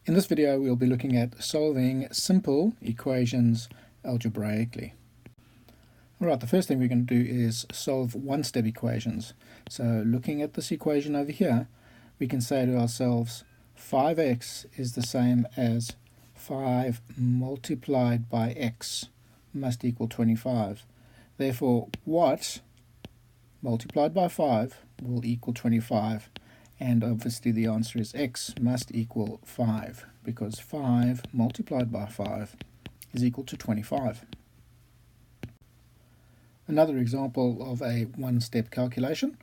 In this video we'll be looking at solving simple equations algebraically. Alright, the first thing we're going to do is solve one-step equations. So looking at this equation over here, we can say to ourselves 5x is the same as 5 multiplied by x must equal 25. Therefore, what multiplied by 5 will equal 25? And obviously the answer is x must equal 5, because 5 multiplied by 5 is equal to 25. Another example of a one-step calculation.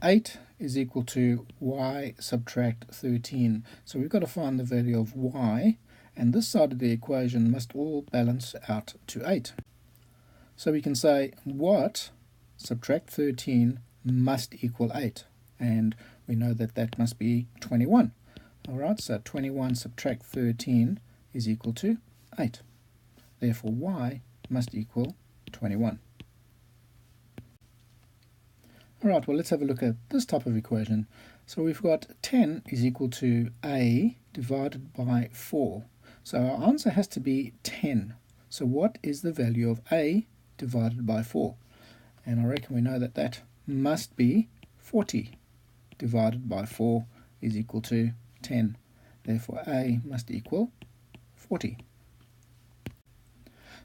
8 is equal to y subtract 13. So we've got to find the value of y, and this side of the equation must all balance out to 8. So we can say what subtract 13 must equal 8. And we know that that must be 21. Alright, so 21 subtract 13 is equal to 8. Therefore y must equal 21. Alright, well let's have a look at this type of equation. So we've got 10 is equal to a divided by 4. So our answer has to be 10. So what is the value of a divided by 4? And I reckon we know that that must be 40. Divided by 4 is equal to 10. Therefore a must equal 40.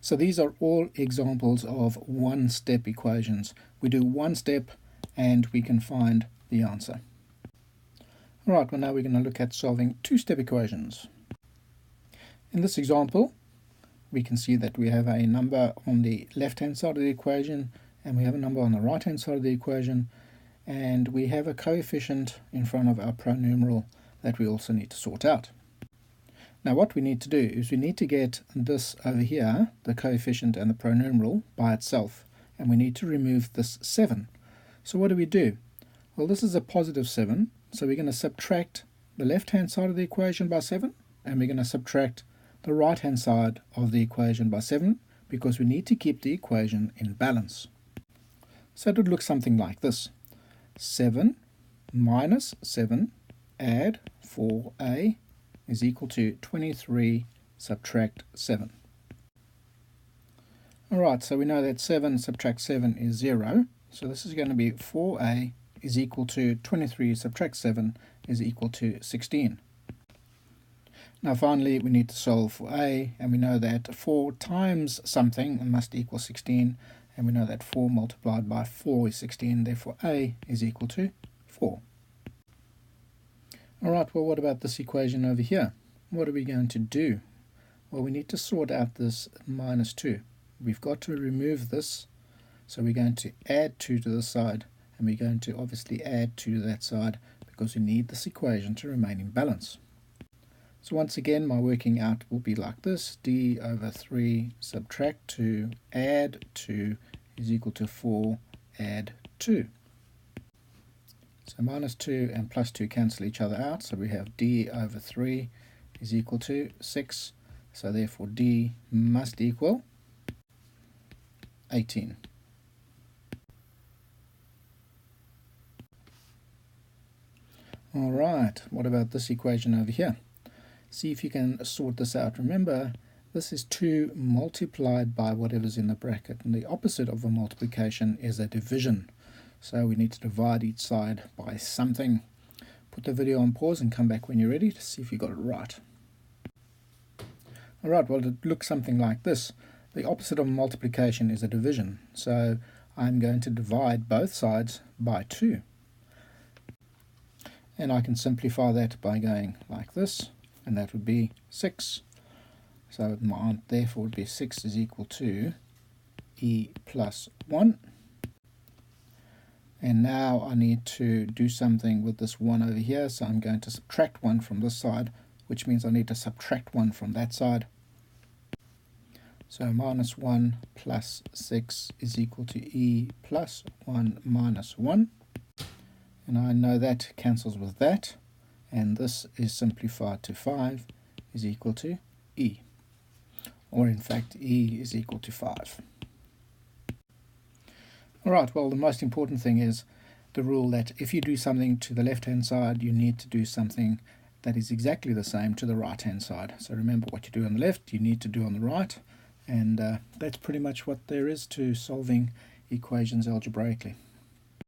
So these are all examples of one-step equations. We do one step and we can find the answer. Alright, well now we're going to look at solving two-step equations. In this example, we can see that we have a number on the left-hand side of the equation and we have a number on the right-hand side of the equation, and we have a coefficient in front of our pronumeral that we also need to sort out. Now what we need to do is we need to get this over here, the coefficient and the pronumeral, by itself, and we need to remove this 7. So what do? Well, this is a positive 7, so we're going to subtract the left-hand side of the equation by 7, and we're going to subtract the right-hand side of the equation by 7, because we need to keep the equation in balance. So it would look something like this. 7 minus 7 add 4a is equal to 23 subtract 7. Alright, so we know that 7 subtract 7 is 0, so this is going to be 4a is equal to 23 subtract 7 is equal to 16. Now finally we need to solve for a, and we know that 4 times something must equal 16, and we know that 4 multiplied by 4 is 16, therefore a is equal to 4. Alright, well what about this equation over here? What are we going to do? Well, we need to sort out this minus 2. We've got to remove this, so we're going to add 2 to this side, and we're going to obviously add 2 to that side, because we need this equation to remain in balance. So once again, my working out will be like this. D over 3 subtract 2 add 2 is equal to 4 add 2. So minus 2 and plus 2 cancel each other out. So we have D over 3 is equal to 6. So therefore D must equal 18. Alright, what about this equation over here? See if you can sort this out. Remember, this is 2 multiplied by whatever's in the bracket, and the opposite of a multiplication is a division. So we need to divide each side by something. Put the video on pause and come back when you're ready to see if you got it right. Alright, well it looks something like this. The opposite of multiplication is a division, so I'm going to divide both sides by 2. And I can simplify that by going like this, and that would be 6. So my therefore would be 6 is equal to e plus 1. And now I need to do something with this 1 over here, so I'm going to subtract 1 from this side, which means I need to subtract 1 from that side. So minus 1 plus 6 is equal to e plus 1 minus 1. And I know that cancels with that, and this is simplified to 5 is equal to e. Or in fact, e is equal to 5. Alright, well the most important thing is the rule that if you do something to the left hand side, you need to do something that is exactly the same to the right hand side. So remember, what you do on the left you need to do on the right, and that's pretty much what there is to solving equations algebraically.